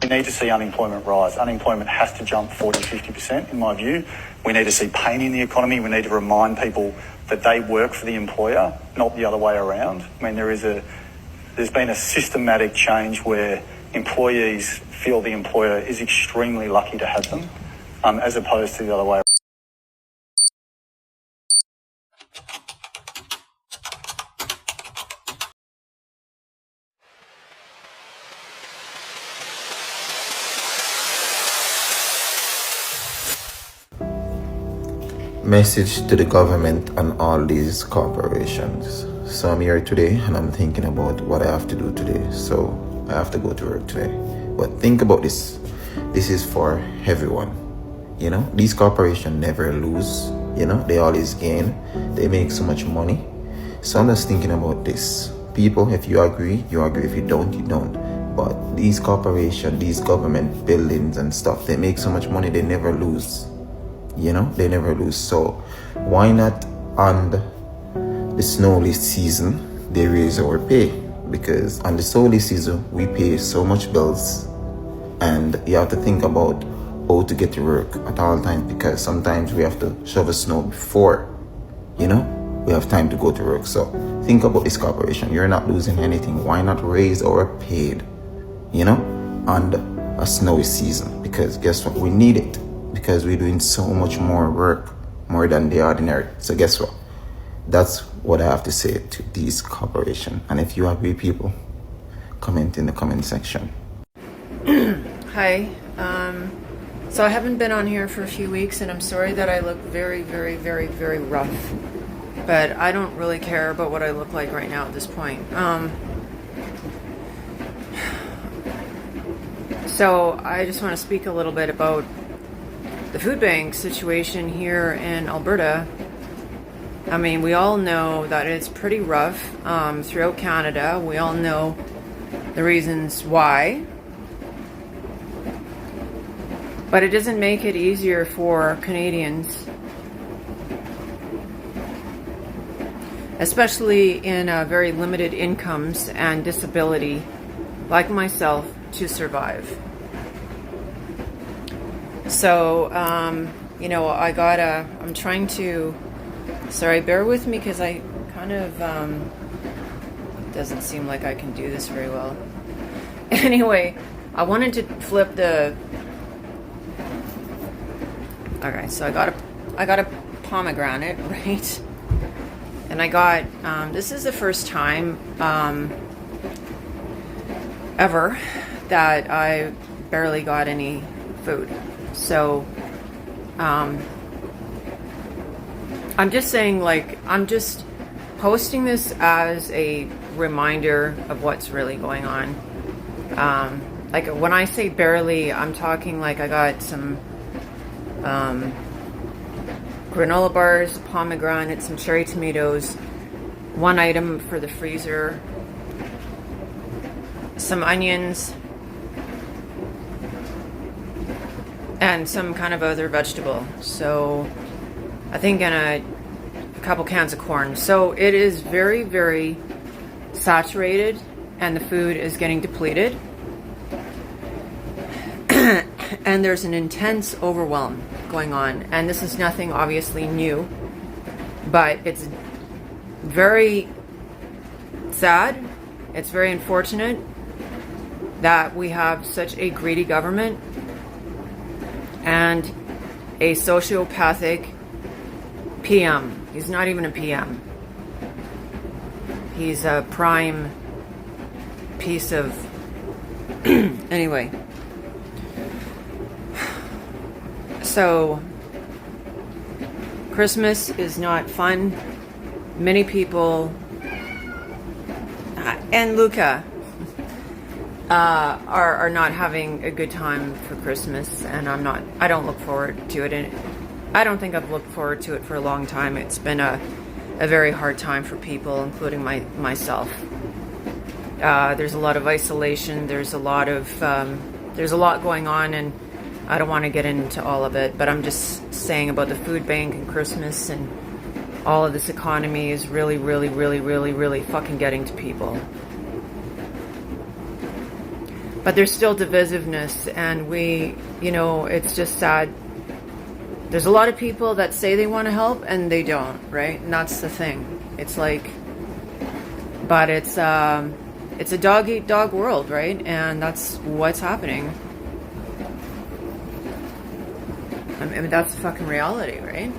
We need to see unemployment rise. Unemployment has to jump 40, 50% in my view. We need to see pain in the economy. We need to remind people that they work for the employer, not the other way around. I mean, there's been a systematic change where employees feel the employer is extremely lucky to have them, as opposed to the other way around. Message to the government and all these corporations. So I'm here today and I'm thinking about what I have to do today. So I have to go to work today. But think about this. This is for everyone. You know, these corporations never lose. You know, they always gain. They make so much money. So I'm just thinking about this. People, if you agree, you agree. If you don't, you don't. But these corporations, these government buildings and stuff, they make so much money, they never lose. You know, they never lose. So why not on the snowy season they raise our pay? Because on the snowy season we pay so much bills, and you have to think about how to get to work at all times, because sometimes we have to shovel snow before, you know, we have time to go to work. So think about this corporation. You're not losing anything. Why not raise our paid, you know, on a snowy season? Because guess what, we need it. Because we're doing so much more work, more than the ordinary. So guess what? That's what I have to say to these corporations. And if you agree, people, comment in the comment section. Hi. So I haven't been on here for a few weeks, and I'm sorry that I look very, very, very, very rough. But I don't really care about what I look like right now at this point. So I just want to speak a little bit about the food bank situation here in Alberta. I mean, we all know that it's pretty rough throughout Canada. We all know the reasons why. But it doesn't make it easier for Canadians, especially in very limited incomes and disability, like myself, to survive. So, you know, I'm trying to, sorry, bear with me because I kind of, doesn't seem like I can do this very well. Anyway, I wanted to flip okay, so I got a pomegranate, right? And I got, this is the first time, ever that I barely got any food. So, I'm just saying, like, I'm just posting this as a reminder of what's really going on. Like, when I say barely, I'm talking like I got some granola bars, pomegranate, some cherry tomatoes, one item for the freezer, some onions, and some kind of other vegetable. So I think in a couple cans of corn. So it is very, very saturated, and the food is getting depleted. And there's an intense overwhelm going on. And this is nothing obviously new, but it's very sad. It's very unfortunate that we have such a greedy government and a sociopathic PM. He's not even a PM. He's a prime piece of... Anyway. So, Christmas is not fun. Many people... and Luca are not having a good time for Christmas, and I don't look forward to it, and I don't think I've looked forward to it for a long time. It's been a very hard time for people, including myself. There's a lot of isolation, there's a lot going on, and I don't want to get into all of it, but I'm just saying about the food bank and Christmas and all of this economy is really, really, really, really, really fucking getting to people. but there's still divisiveness, and it's just sad. There's a lot of people that say they want to help and they don't, right? And that's the thing. It's like, but it's a dog eat dog world, right? And that's what's happening. I mean, that's the fucking reality, right?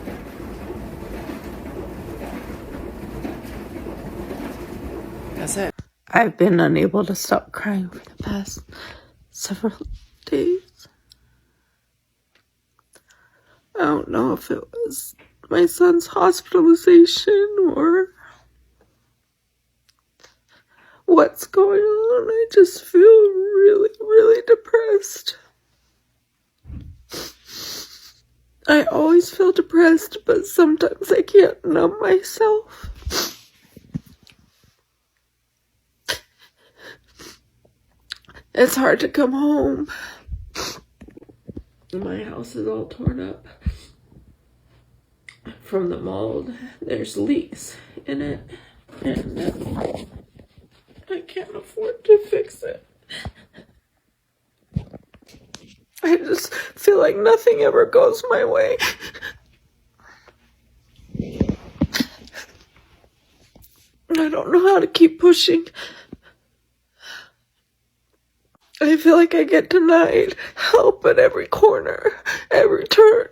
That's it. I've been unable to stop crying for the past several days. I don't know if it was my son's hospitalization or what's going on. I just feel really, really depressed. I always feel depressed, but sometimes I can't numb myself. It's hard to come home. My house is all torn up from the mold. There's leaks in it, and I can't afford to fix it. I just feel like nothing ever goes my way. I don't know how to keep pushing. I feel like I get denied help at every corner, every turn.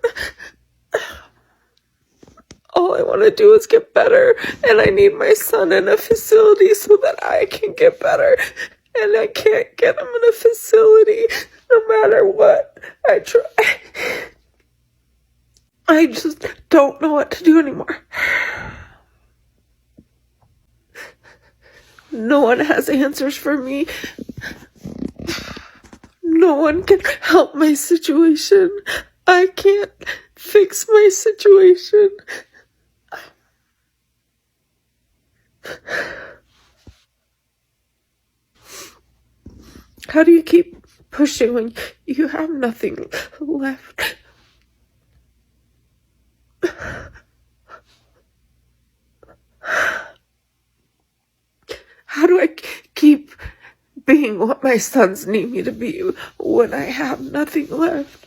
All I want to do is get better, and I need my son in a facility so that I can get better. And I can't get him in a facility no matter what I try. I just don't know what to do anymore. No one has answers for me. No one can help my situation. I can't fix my situation. How do you keep pushing when you have nothing left? How do I keep being what my sons need me to be when I have nothing left?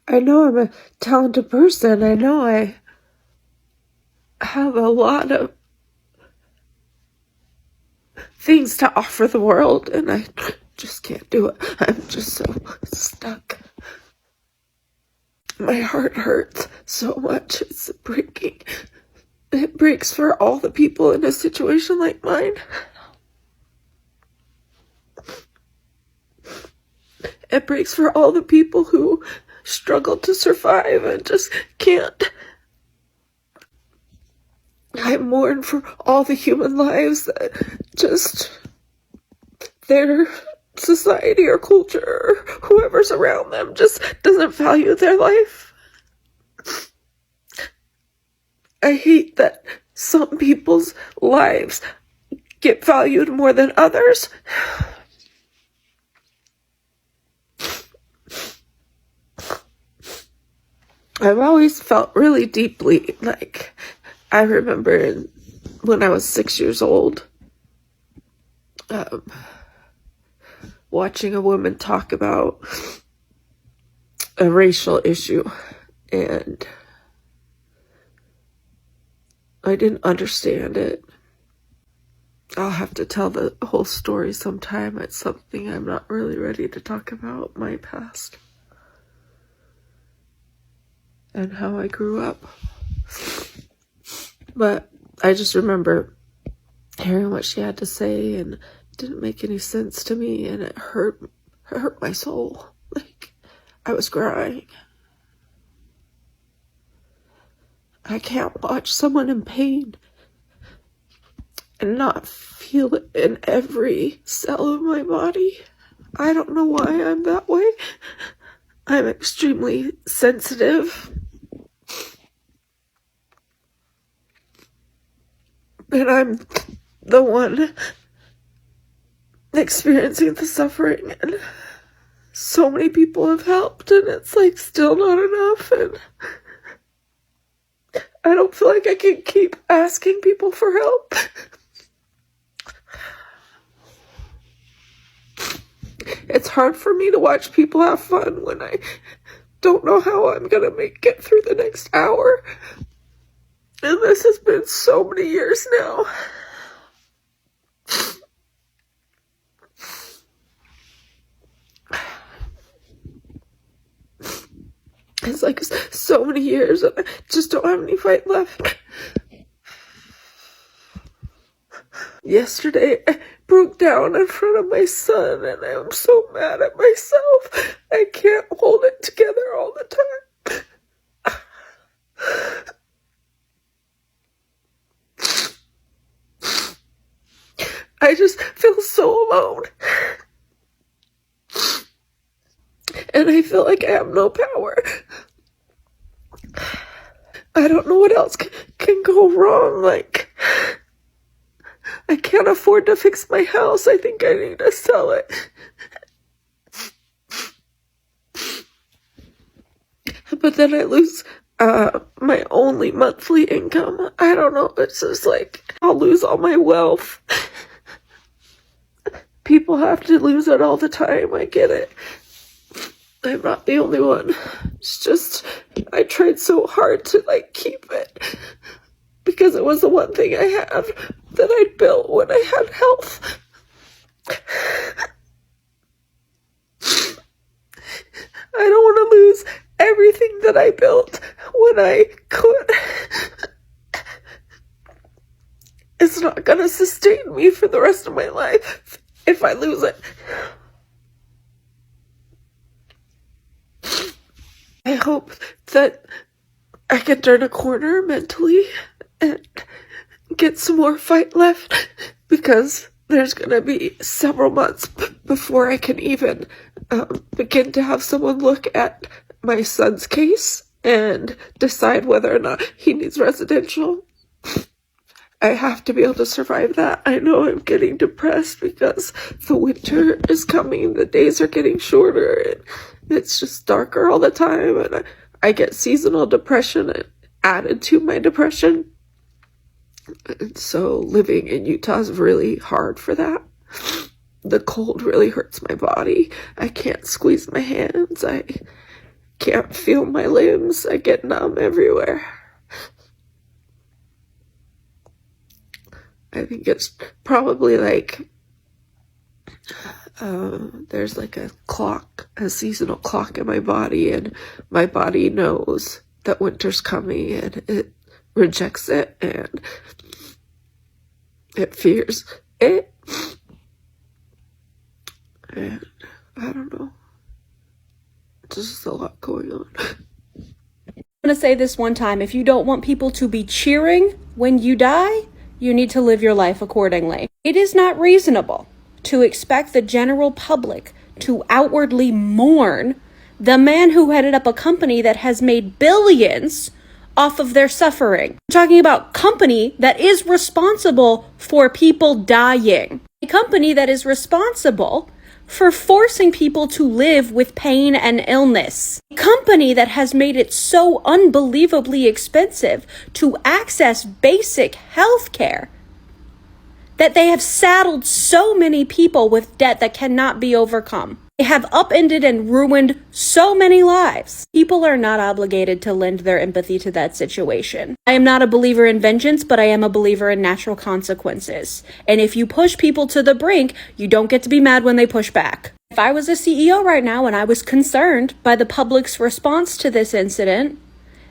I know I'm a talented person. I know I have a lot of things to offer the world, and I just can't do it. I'm just so stuck. My heart hurts so much. It's breaking. It breaks for all the people in a situation like mine. It breaks for all the people who struggle to survive and just can't. I mourn for all the human lives that just their society or culture or whoever's around them just doesn't value their life. I hate that some people's lives get valued more than others. I've always felt really deeply, like, I remember when I was 6 years old, watching a woman talk about a racial issue, and I didn't understand it. I'll have to tell the whole story sometime. It's something I'm not really ready to talk about, my past and how I grew up. But I just remember hearing what she had to say, and it didn't make any sense to me, and it hurt my soul. Like, I was crying. I can't watch someone in pain and not feel it in every cell of my body. I don't know why I'm that way. I'm extremely sensitive. And I'm the one experiencing the suffering, and so many people have helped, and it's like still not enough, and I don't feel like I can keep asking people for help. It's hard for me to watch people have fun when I don't know how I'm gonna make it through the next hour. And this has been so many years now. It's like so many years and I just don't have any fight left. Yesterday, I broke down in front of my son and I'm so mad at myself. I can't hold it together all the time. I just feel so alone. And I feel like I have no power. I don't know what else can go wrong. Like, I can't afford to fix my house. I think I need to sell it. But then I lose my only monthly income. I don't know. It's just like I'll lose all my wealth. People have to lose it all the time. I get it. I'm not the only one. It's just, I tried so hard to like keep it because it was the one thing I have that I built when I had health. I don't want to lose everything that I built when I could. It's not gonna sustain me for the rest of my life if I lose it. I hope that I can turn a corner mentally and get some more fight left because there's going to be several months before I can even begin to have someone look at my son's case and decide whether or not he needs residential. I have to be able to survive that. I know I'm getting depressed because the winter is coming, the days are getting shorter, and it's just darker all the time, and I get seasonal depression added to my depression. And so living in Utah is really hard for that. The cold really hurts my body. I can't squeeze my hands. I can't feel my limbs. I get numb everywhere. I think it's probably like there's like a clock, a seasonal clock in my body, and my body knows that winter's coming and it rejects it and it fears it. And I don't know. There's just a lot going on. I'm going to say this one time. If you don't want people to be cheering when you die, you need to live your life accordingly. It is not reasonable to expect the general public to outwardly mourn the man who headed up a company that has made billions off of their suffering. I'm talking about a company that is responsible for people dying. A company that is responsible for forcing people to live with pain and illness. A company that has made it so unbelievably expensive to access basic health care that they have saddled so many people with debt that cannot be overcome. They have upended and ruined so many lives. People are not obligated to lend their empathy to that situation. I am not a believer in vengeance, but I am a believer in natural consequences. And if you push people to the brink, you don't get to be mad when they push back. If I was a CEO right now and I was concerned by the public's response to this incident,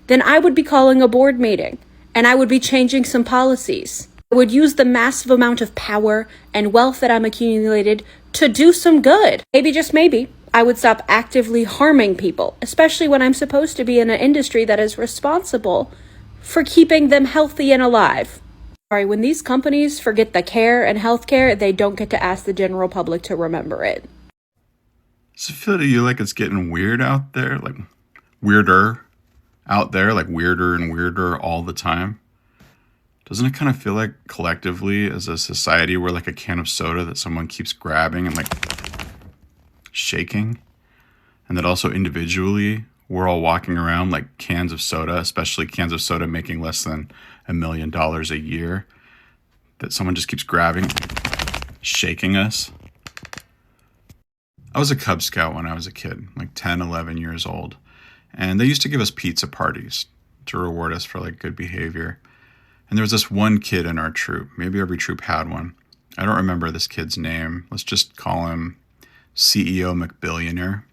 then I would be calling a board meeting and I would be changing some policies. I would use the massive amount of power and wealth that I'm accumulated to do some good. Maybe, just maybe, I would stop actively harming people, especially when I'm supposed to be in an industry that is responsible for keeping them healthy and alive. Sorry, when these companies forget the care and healthcare, they don't get to ask the general public to remember it. Does it feel to you like it's getting weird out there? Like, weirder out there? Like, weirder and weirder all the time? Doesn't it kind of feel like collectively as a society we're like a can of soda that someone keeps grabbing and like shaking? And that also individually we're all walking around like cans of soda, especially cans of soda making less than $1 million a year, that someone just keeps grabbing, shaking us. I was a Cub Scout when I was a kid, like 10, 11 years old. And they used to give us pizza parties to reward us for like good behavior. And there was this one kid in our troop. Maybe every troop had one. I don't remember this kid's name. Let's just call him CEO McBillionaire.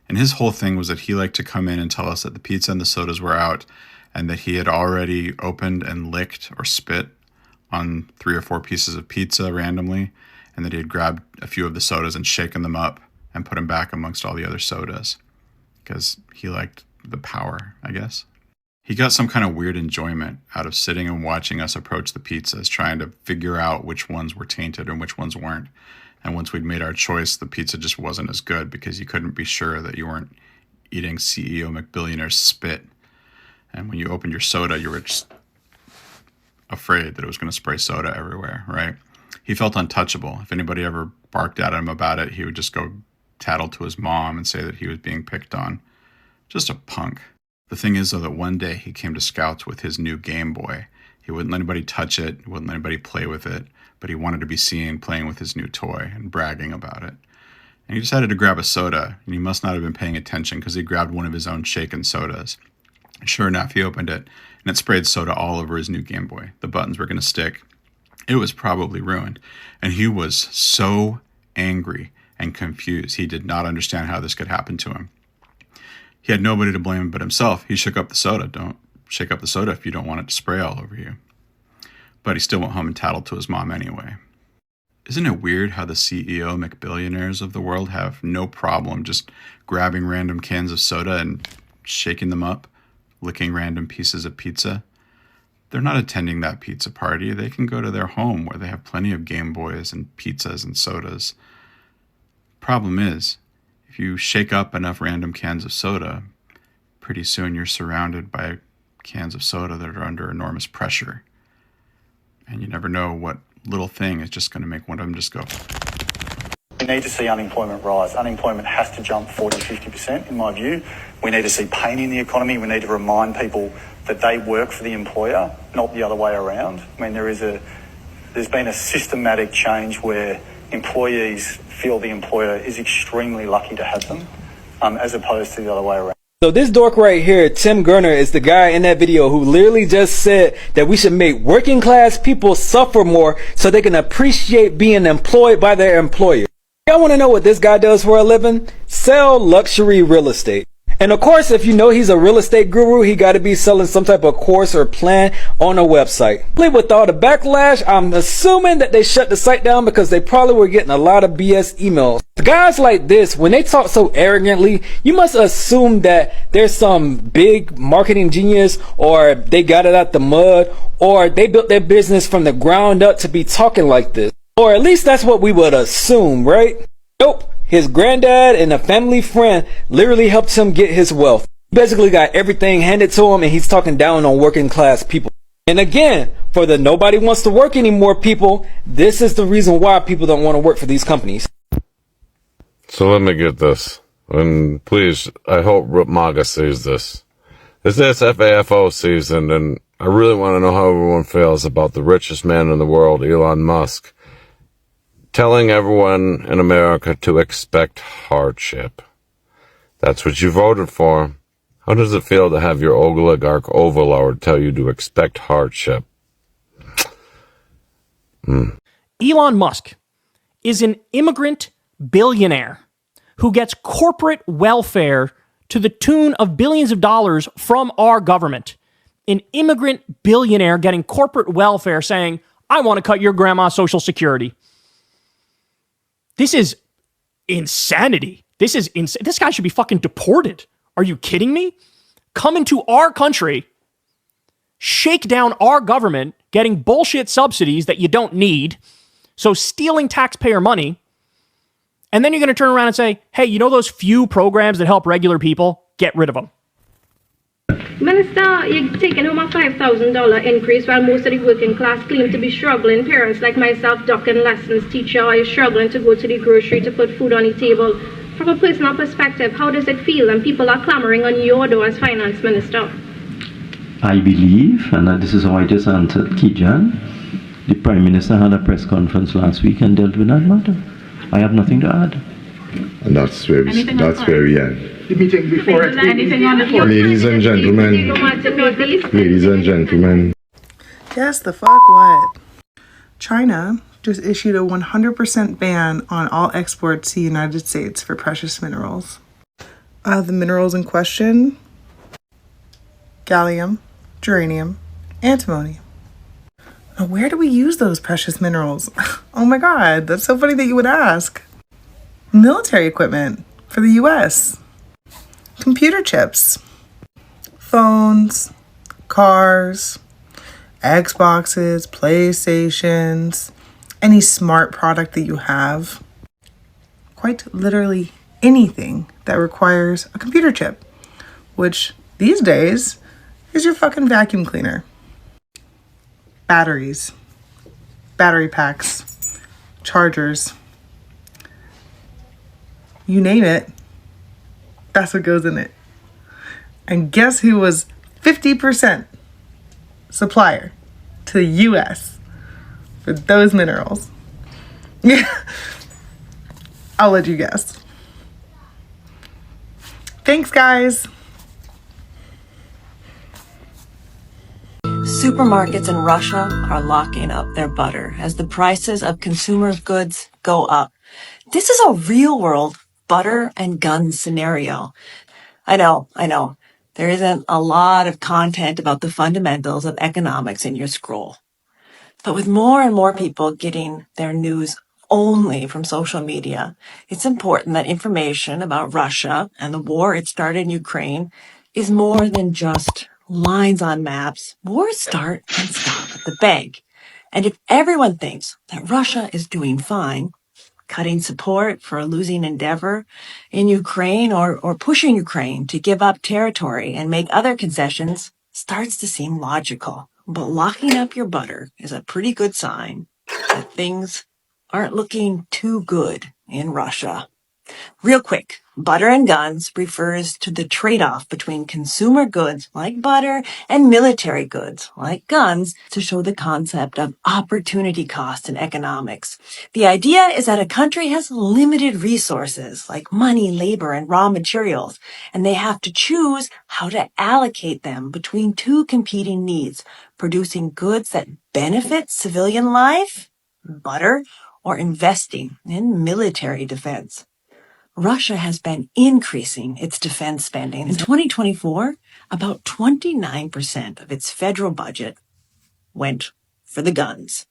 And his whole thing was that he liked to come in and tell us that the pizza and the sodas were out and that he had already opened and licked or spit on 3 or 4 pieces of pizza randomly, and that he had grabbed a few of the sodas and shaken them up and put them back amongst all the other sodas because he liked the power, I guess. He got some kind of weird enjoyment out of sitting and watching us approach the pizzas, trying to figure out which ones were tainted and which ones weren't. And once we'd made our choice, the pizza just wasn't as good because you couldn't be sure that you weren't eating CEO McBillionaire's spit. And when you opened your soda, you were just afraid that it was going to spray soda everywhere, right? He felt untouchable. If anybody ever barked at him about it, he would just go tattle to his mom and say that he was being picked on. Just a punk. The thing is, though, that one day he came to Scouts with his new Game Boy. He wouldn't let anybody touch it. He wouldn't let anybody play with it. But he wanted to be seen playing with his new toy and bragging about it. And he decided to grab a soda, and he must not have been paying attention because he grabbed one of his own shaken sodas. And sure enough, he opened it, and it sprayed soda all over his new Game Boy. The buttons were going to stick. It was probably ruined. And he was so angry and confused. He did not understand how this could happen to him. He had nobody to blame but himself. He shook up the soda. Don't shake up the soda if you don't want it to spray all over you. But he still went home and tattled to his mom anyway. Isn't it weird how the CEO McBillionaires of the world have no problem just grabbing random cans of soda and shaking them up, licking random pieces of pizza? They're not attending that pizza party. They can go to their home where they have plenty of Game Boys and pizzas and sodas. Problem is, if you shake up enough random cans of soda, pretty soon you're surrounded by cans of soda that are under enormous pressure. And you never know what little thing is just going to make one of them just go. We need to see unemployment rise. Unemployment has to jump 40-50%, in my view. We need to see pain in the economy. We need to remind people that they work for the employer, not the other way around. I mean, there's been a systematic change where employees feel the employer is extremely lucky to have them, as opposed to the other way around. So this dork right here, Tim Gurner, is the guy in that video who literally just said that we should make working class people suffer more so they can appreciate being employed by their employer. Y'all want to know what this guy does for a living? Sell luxury real estate. And of course, if you know he's a real estate guru, he got to be selling some type of course or plan on a website. With all the backlash, I'm assuming that they shut the site down because they probably were getting a lot of BS emails. Guys like this, when they talk so arrogantly, you must assume that there's some big marketing genius, or they got it out the mud, or they built their business from the ground up to be talking like this. Or at least that's what we would assume, right? Nope. His granddad and a family friend literally helped him get his wealth. He basically got everything handed to him, and he's talking down on working class people. And again, for the nobody wants to work anymore people, this is the reason why people don't want to work for these companies. So let me get this. And please, I hope MAGA sees this. It's FAFO season, and I really want to know how everyone feels about the richest man in the world, Elon Musk, telling everyone in America to expect hardship. That's what you voted for. How does it feel to have your oligarch overlord tell you to expect hardship? Elon Musk is an immigrant billionaire who gets corporate welfare to the tune of billions of dollars from our government. An immigrant billionaire getting corporate welfare saying, I want to cut your grandma's Social Security. This is insanity. This guy should be fucking deported. Are you kidding me? Come into our country, shake down our government, getting bullshit subsidies that you don't need, so stealing taxpayer money, and then you're going to turn around and say, hey, you know those few programs that help regular people? Get rid of them. Minister, you're taking home a $5,000 increase while most of the working class claim to be struggling. Parents like myself ducking lessons, teacher are struggling to go to the grocery to put food on the table. From a personal perspective, how does it feel? And people are clamoring on your door as finance minister. I believe, and this is how I just answered Kijan, the Prime Minister had a press conference last week and dealt with that matter. I have nothing to add. And that's where we end. The meeting before it. Anything on the Ladies and gentlemen, ladies and gentlemen. Yes, the fuck what? China just issued a 100% ban on all exports to the United States for precious minerals. The minerals in question: gallium, germanium, antimony. Now, where do we use those precious minerals? Oh my god, that's so funny that you would ask. Military equipment for the US. Computer chips. Phones, cars, Xboxes, PlayStations, any smart product that you have. Quite literally anything that requires a computer chip, which these days is your fucking vacuum cleaner. Batteries, battery packs, chargers, you name it, that's what goes in it. And guess who was 50% supplier to the US for those minerals? Yeah, I'll let you guess. Thanks, guys. Supermarkets in Russia are locking up their butter as the prices of consumer goods go up. This is a real-world butter and gun scenario. I know. There isn't a lot of content about the fundamentals of economics in your scroll. But with more and more people getting their news only from social media, it's important that information about Russia and the war it started in Ukraine is more than just lines on maps. Wars start and stop at the bank. And if everyone thinks that Russia is doing fine, cutting support for a losing endeavor in Ukraine or pushing Ukraine to give up territory and make other concessions starts to seem logical. But locking up your butter is a pretty good sign that things aren't looking too good in Russia. Real quick, butter and guns refers to the trade-off between consumer goods like butter and military goods like guns to show the concept of opportunity cost in economics. The idea is that a country has limited resources like money, labor, and raw materials, and they have to choose how to allocate them between two competing needs, producing goods that benefit civilian life, butter, or investing in military defense. Russia has been increasing its defense spending. In 2024, about 29% of its federal budget went for the guns.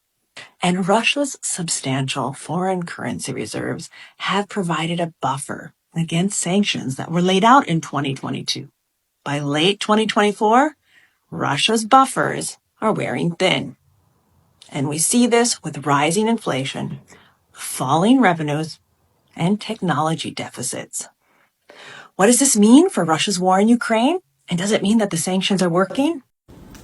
And Russia's substantial foreign currency reserves have provided a buffer against sanctions that were laid out in 2022. By late 2024, Russia's buffers are wearing thin. And we see this with rising inflation, falling revenues, and technology deficits. What does this mean for Russia's war in Ukraine? And does it mean that the sanctions are working?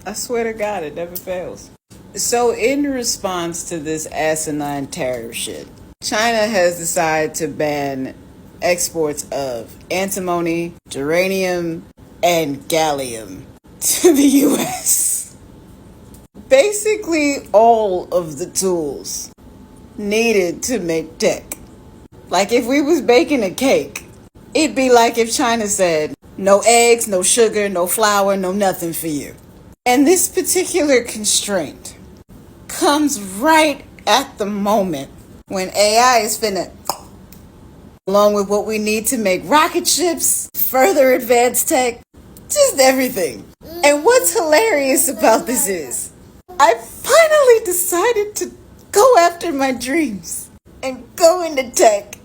I swear to God, it never fails. So in response to this asinine tariff shit, China has decided to ban exports of antimony, germanium, and gallium to the US. Basically all of the tools needed to make tech. Like if we was baking a cake, it'd be like if China said, no eggs, no sugar, no flour, no nothing for you. And this particular constraint comes right at the moment when AI is finna, along with what we need to make rocket ships, further advanced tech, just everything. And what's hilarious about this is, I finally decided to go after my dreams and go into tech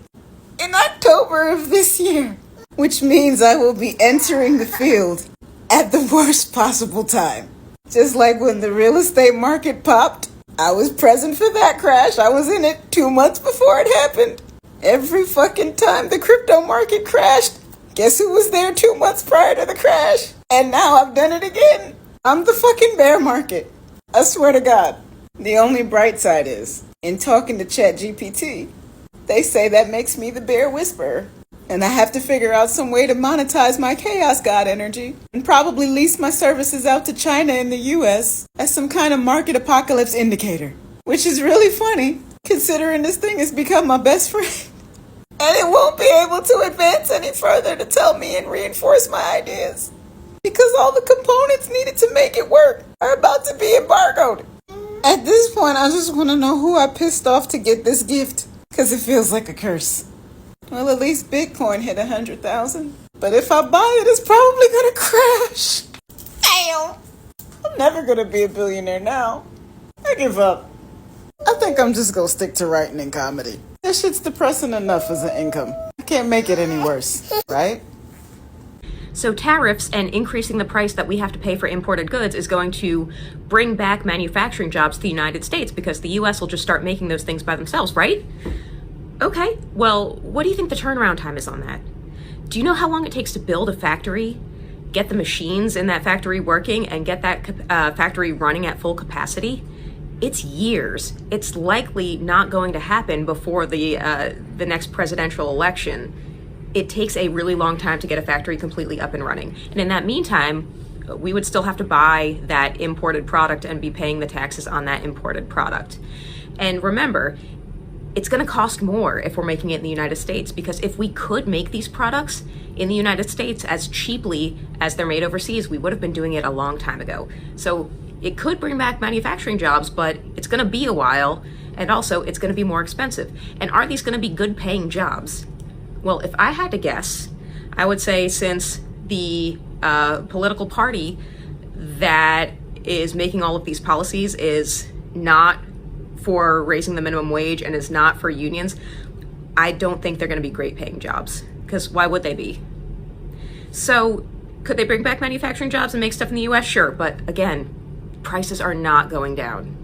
in October of this year, which means I will be entering the field at the worst possible time. Just like when the real estate market popped, I was present for that crash. I was in it 2 months before it happened. Every fucking time the crypto market crashed, guess who was there 2 months prior to the crash? And now I've done it again. I'm the fucking bear market. I swear to God. The only bright side is, in talking to ChatGPT, they say that makes me the bear whisperer. And I have to figure out some way to monetize my chaos god energy and probably lease my services out to China and the US as some kind of market apocalypse indicator. Which is really funny, considering this thing has become my best friend. And it won't be able to advance any further to tell me and reinforce my ideas. Because all the components needed to make it work are about to be embargoed. At this point, I just want to know who I pissed off to get this gift. Because it feels like a curse. Well, at least Bitcoin hit 100,000. But if I buy it, it's probably going to crash. Damn! I'm never going to be a billionaire now. I give up. I think I'm just going to stick to writing and comedy. This shit's depressing enough as an income. I can't make it any worse, right? So tariffs and increasing the price that we have to pay for imported goods is going to bring back manufacturing jobs to the United States because the US will just start making those things by themselves, right? Okay, well, what do you think the turnaround time is on that? Do you know how long it takes to build a factory, get the machines in that factory working, and get that factory running at full capacity? It's years. It's likely not going to happen before the next presidential election. It takes a really long time to get a factory completely up and running. And in that meantime, we would still have to buy that imported product and be paying the taxes on that imported product. And remember, it's going to cost more if we're making it in the United States, because if we could make these products in the United States as cheaply as they're made overseas, we would have been doing it a long time ago. So it could bring back manufacturing jobs, but it's going to be a while, and also it's going to be more expensive. And are these going to be good paying jobs? Well, if I had to guess, I would say since the political party that is making all of these policies is not for raising the minimum wage and is not for unions, I don't think they're going to be great paying jobs, because why would they be? So could they bring back manufacturing jobs and make stuff in the US? Sure, but again, prices are not going down.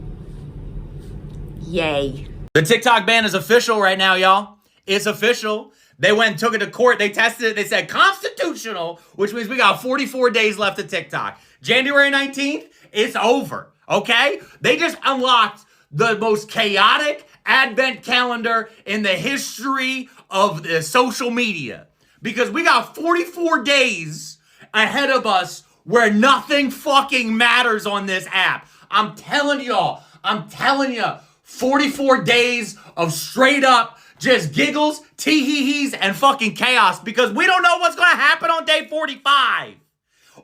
Yay. The TikTok ban is official right now, y'all. It's official. They went and took it to court. They tested it. They said constitutional, which means we got 44 days left of TikTok. January 19th, it's over, okay? They just unlocked the most chaotic advent calendar in the history of the social media, because we got 44 days ahead of us where nothing fucking matters on this app. I'm telling y'all, 44 days of straight up just giggles, tee-hee-hees, and fucking chaos, because we don't know what's going to happen on day 45.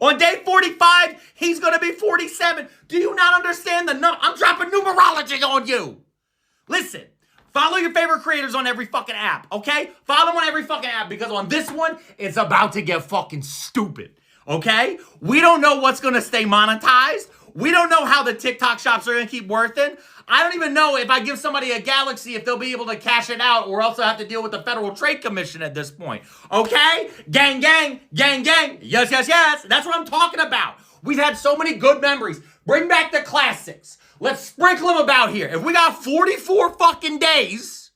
On day 45, he's going to be 47. Do you not understand the number? I'm dropping numerology on you. Listen, follow your favorite creators on every fucking app, okay? Follow them on every fucking app, because on this one, it's about to get fucking stupid, okay? We don't know what's going to stay monetized. We don't know how the TikTok shops are going to keep working. I don't even know if I give somebody a Galaxy if they'll be able to cash it out, or else I'll have to deal with the Federal Trade Commission at this point. Okay? Gang, gang, gang, gang. Yes, yes, yes. That's what I'm talking about. We've had so many good memories. Bring back the classics. Let's sprinkle them about here. If we got 44 fucking days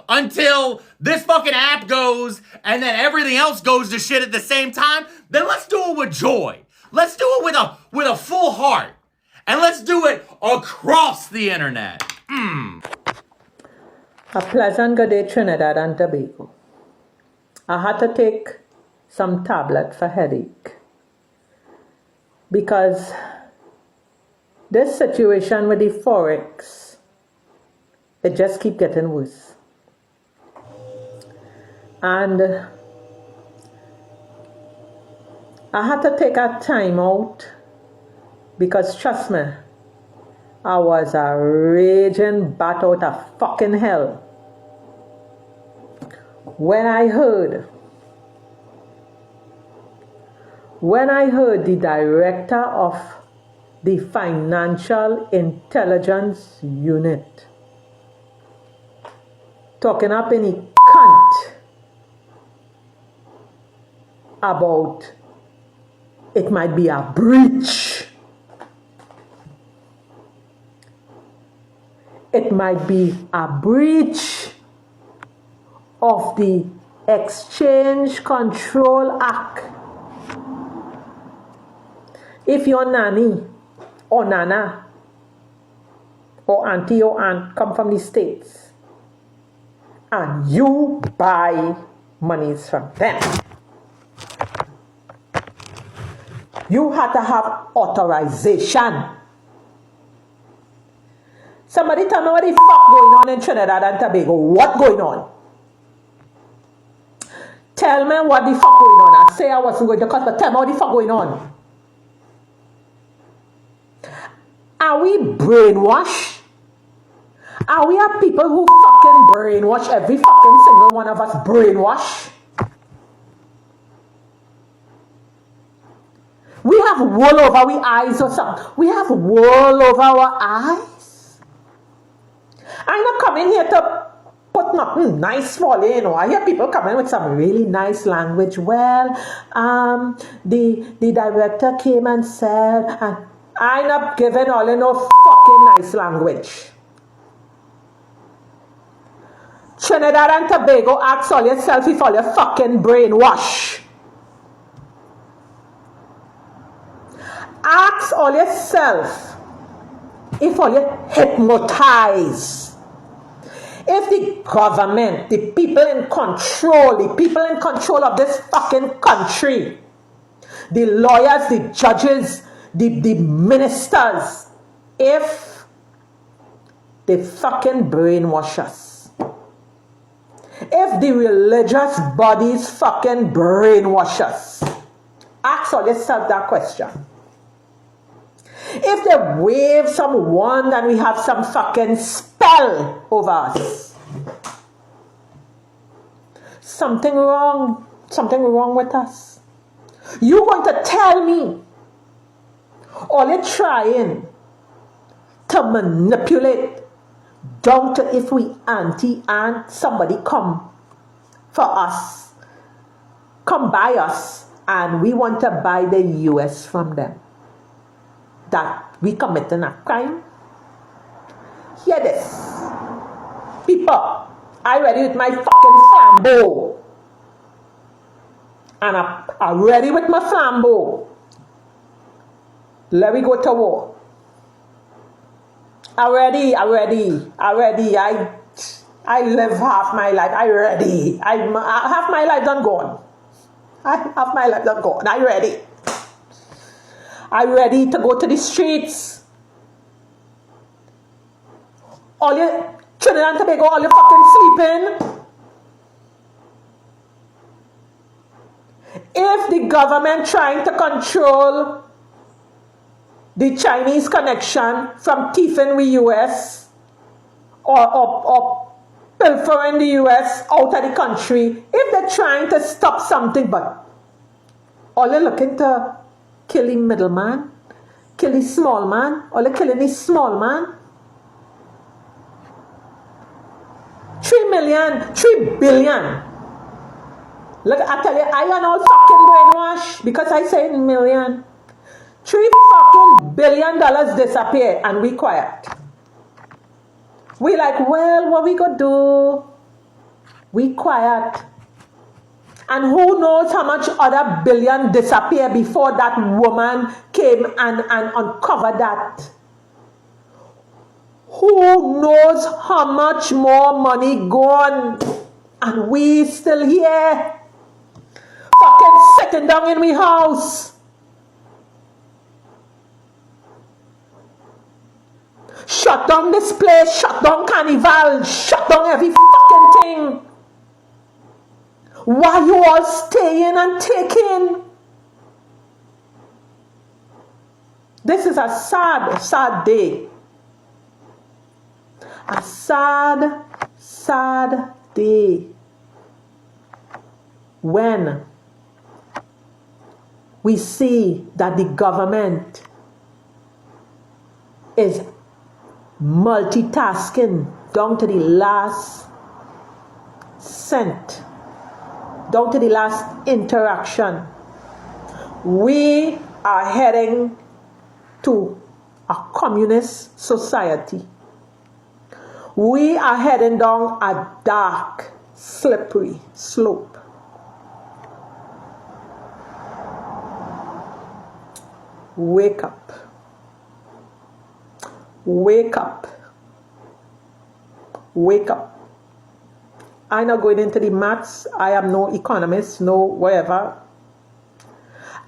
until this fucking app goes and then everything else goes to shit at the same time, then let's do it with joy. Let's do it with a full heart. And let's do it across the internet. A pleasant good day, Trinidad and Tobago. I had to take some tablet for headache, because this situation with the Forex, it just keep getting worse. And I had to take a time out, because trust me, I was a raging bat out of fucking hell when I heard the director of the Financial Intelligence Unit talking up in the cunt about it might be a breach. It might be a breach of the Exchange Control Act. If your nanny or nana or auntie or aunt come from the States and you buy monies from them, you have to have authorization. Somebody tell me what the fuck going on in Trinidad and Tobago. What going on? Tell me what the fuck going on. I say I wasn't going to cut, but tell me what the fuck going on. Are we brainwashed? Are we a people who fucking brainwash every fucking single one of us brainwash? We have wool over our eyes or something. We have wool over our eyes. I'm not coming here to put nothing nice for you, you know. I hear people coming with some really nice language. Well, the director came and said, and I'm not giving all in no fucking nice language. Trinidad and Tobago, ask all yourself if all your fucking brainwash. Ask all yourself if all you hypnotized. If the government, the people in control of this fucking country, the lawyers, the judges, the ministers, if they fucking brainwash us, if the religious bodies fucking brainwash us, ask all yourself that question. If they wave some wand and we have some fucking spell over us, something wrong with us. You going to tell me all you're trying to manipulate down to if we auntie and somebody come for us, come buy us, and we want to buy the US from them, that we committing a crime? Hear this. People, I ready with my fucking flambeau. And I'm ready with my flambeau. Let me go to war. I ready. I live half my life. I ready. Half my life done gone. I ready. I'm ready to go to the streets. All you Trinidad and Tobago, all you fucking sleeping. If the government trying to control the Chinese connection from thieving the US or pilfering the US out of the country, if they're trying to stop something, but all you're looking to killing middleman, killing small man, or they're killing the small man. 3 billion. Look, I tell you, I am all fucking brainwashed because I say million. $3 fucking billion disappear and we quiet. We like, well, what we gonna do? We quiet. And who knows how much other billion disappeared before that woman came and uncovered that. Who knows how much more money gone and we still here fucking sitting down in my house. Shut down this place, shut down carnival, shut down every fucking thing. Why you all staying and taking? This is a sad day. A sad day when we see that the government is multitasking down to the last cent, down to the last interaction. We are heading to a communist society. We are heading down a dark, slippery slope. Wake up. Wake up. Wake up. I'm not going into the maths. I am no economist, no whatever.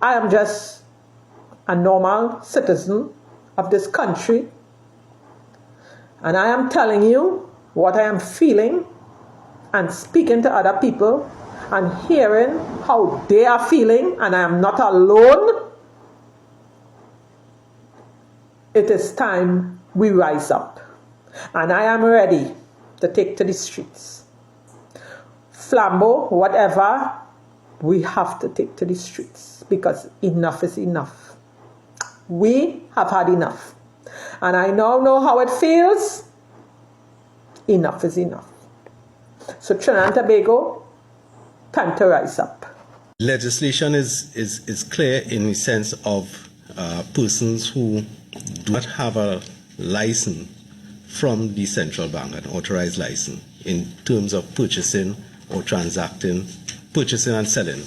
I am just a normal citizen of this country. And I am telling you what I am feeling and speaking to other people. and hearing how they are feeling, and I am not alone, it is time we rise up. And I am ready to take to the streets. Flambeau, whatever, we have to take to the streets because enough is enough. We have had enough. And I now know how it feels. Enough is enough. So Trinidad and Tobago, time to rise up. Legislation is clear in the sense of persons who do not have a license from the central bank, an authorized license, in terms of purchasing or purchasing and selling,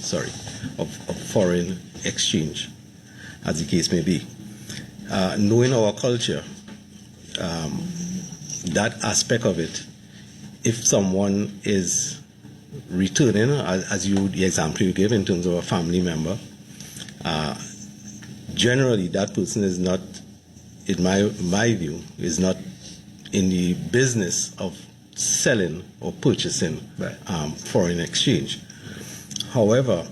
of foreign exchange, as the case may be. Knowing our culture, that aspect of it, if someone is returning, as the example you gave in terms of a family member, generally that person is not, in my view, is not in the business of selling or purchasing foreign exchange. However,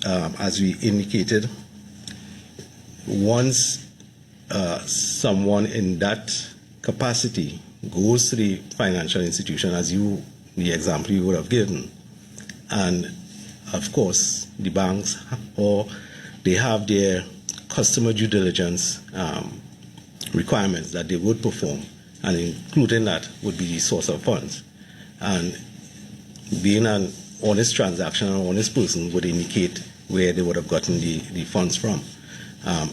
as we indicated, once someone in that capacity goes to the financial institution, as the example you would have given, and of course the banks, or they have their customer due diligence requirements that they would perform, and including that would be the source of funds. And being an honest transaction, an honest person would indicate where they would have gotten the funds from.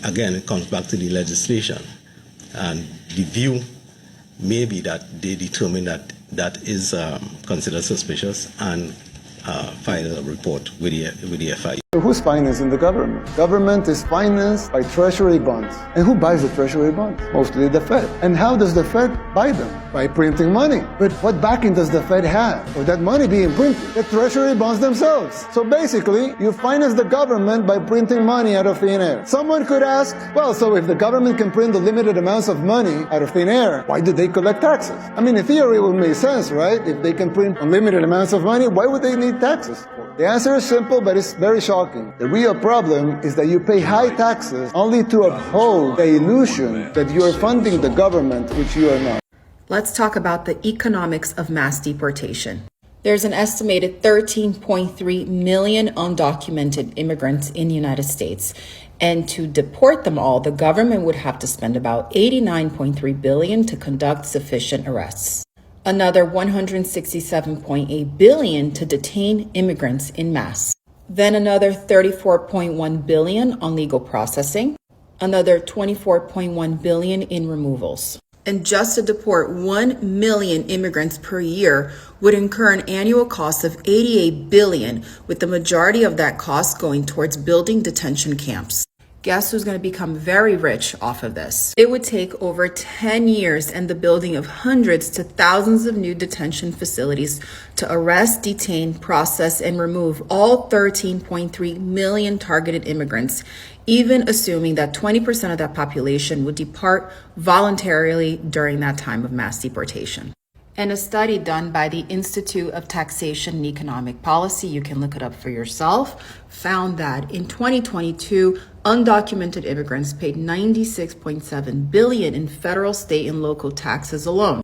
Again, it comes back to the legislation. And the view may be that they determine that that is considered suspicious and file a report with the FIU. So who's financing the government? Government is financed by treasury bonds. And who buys the treasury bonds? Mostly the Fed. And how does the Fed buy them? By printing money. But what backing does the Fed have for that money being printed? The treasury bonds themselves. So basically, you finance the government by printing money out of thin air. Someone could ask, well, so if the government can print the limited amounts of money out of thin air, why do they collect taxes? I mean, in theory, it would make sense, right? If they can print unlimited amounts of money, why would they need taxes? The answer is simple, but it's very shocking. The real problem is that you pay high taxes only to uphold the illusion that you are funding the government, which you are not. Let's talk about the economics of mass deportation. There's an estimated 13.3 million undocumented immigrants in the United States. And to deport them all, the government would have to spend about $89.3 billion to conduct sufficient arrests. Another $167.8 billion to detain immigrants in mass. Then another $34.1 billion on legal processing. Another $24.1 billion in removals. And just to deport 1 million immigrants per year would incur an annual cost of $88 billion, with the majority of that cost going towards building detention camps. Guess who's going to become very rich off of this? It would take over 10 years and the building of hundreds to thousands of new detention facilities to arrest, detain, process, and remove all 13.3 million targeted immigrants, even assuming that 20% of that population would depart voluntarily during that time of mass deportation. And a study done by the Institute of Taxation and Economic Policy, you can look it up for yourself, found that in 2022, undocumented immigrants paid $96.7 billion in federal, state, and local taxes alone.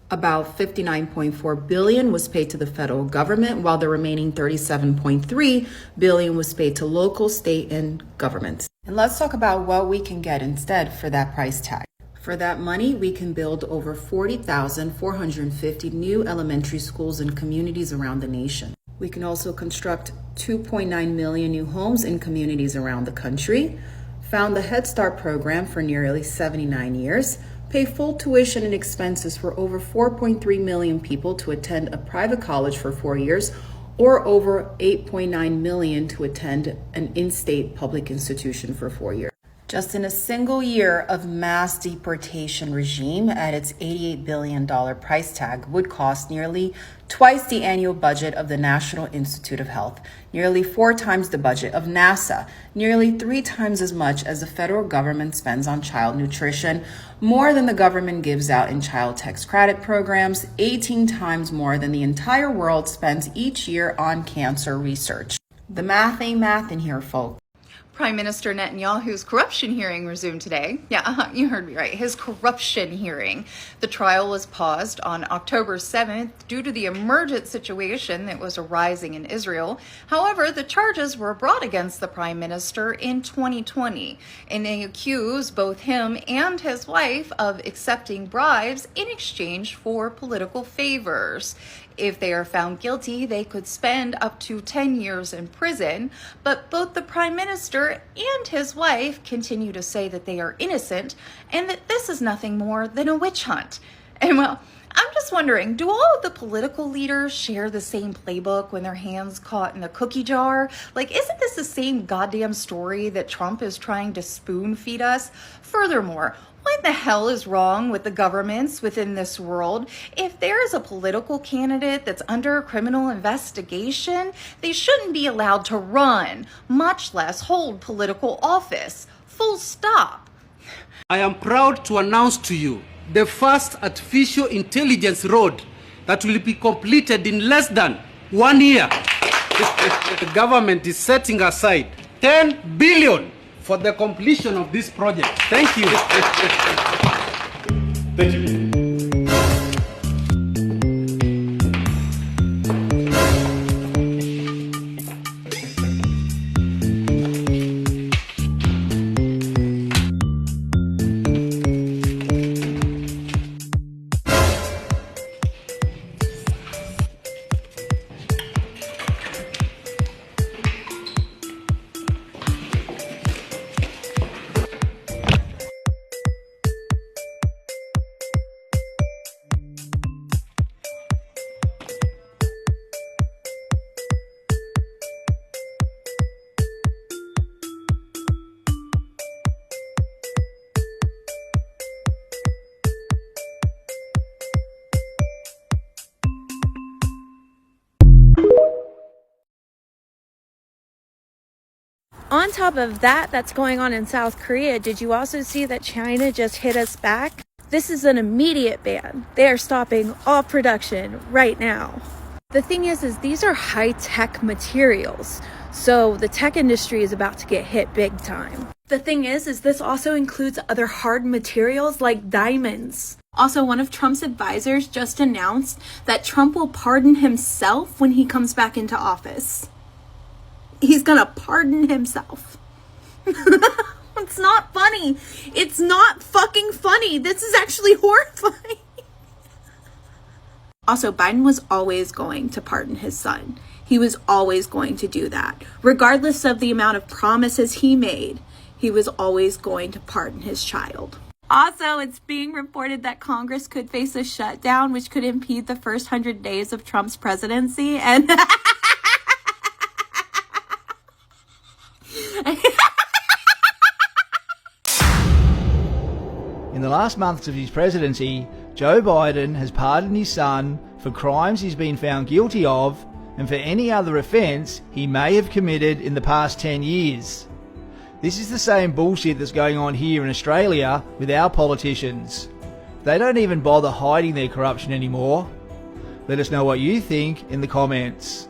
About $59.4 billion was paid to the federal government, while the remaining $37.3 billion was paid to local, state, and governments. And let's talk about what we can get instead for that price tag. For that money, we can build over 40,450 new elementary schools in communities around the nation. We can also construct 2.9 million new homes in communities around the country, found the Head Start program for nearly 79 years, pay full tuition and expenses for over 4.3 million people to attend a private college for 4 years, or over 8.9 million to attend an in-state public institution for 4 years. Just in a single year of mass deportation regime at its $88 billion price tag would cost nearly twice the annual budget of the National Institute of Health, nearly 4 times the budget of NASA, nearly 3 times as much as the federal government spends on child nutrition, more than the government gives out in child tax credit programs, 18 times more than the entire world spends each year on cancer research. The math ain't math in here, folks. Prime Minister Netanyahu's corruption hearing resumed today. Yeah, you heard me right. His corruption hearing. The trial was paused on October 7th due to the emergent situation that was arising in Israel. However, the charges were brought against the Prime Minister in 2020, and they accuse both him and his wife of accepting bribes in exchange for political favors. If they are found guilty, they could spend up to 10 years in prison, but both the Prime Minister and his wife continue to say that they are innocent and that this is nothing more than a witch hunt. And well, I'm just wondering, do all of the political leaders share the same playbook when their hands caught in the cookie jar? Like, isn't this the same goddamn story that Trump is trying to spoon feed us? Furthermore, what the hell is wrong with the governments within this world? If there is a political candidate that's under criminal investigation, they shouldn't be allowed to run, much less hold political office. Full stop. I am proud to announce to you the first artificial intelligence road that will be completed in less than 1 year. The government is setting aside 10 billion for the completion of this project. Thank you. Thank you. On top of that, that's going on in South Korea, did you also see that China just hit us back? This is an immediate ban. They are stopping all production right now. The thing is these are high-tech materials, so the tech industry is about to get hit big time. The thing is this also includes other hard materials like diamonds. Also, one of Trump's advisors just announced that Trump will pardon himself when he comes back into office. He's gonna pardon himself. It's not funny. It's not fucking funny. This is actually horrifying. Also, Biden was always going to pardon his son. He was always going to do that. Regardless of the amount of promises he made, he was always going to pardon his child. Also, it's being reported that Congress could face a shutdown, which could impede the first 100 days of Trump's presidency. And in the last months of his presidency, Joe Biden has pardoned his son for crimes he's been found guilty of and for any other offence he may have committed in the past 10 years. This is the same bullshit that's going on here in Australia with our politicians. They don't even bother hiding their corruption anymore. Let us know what you think in the comments.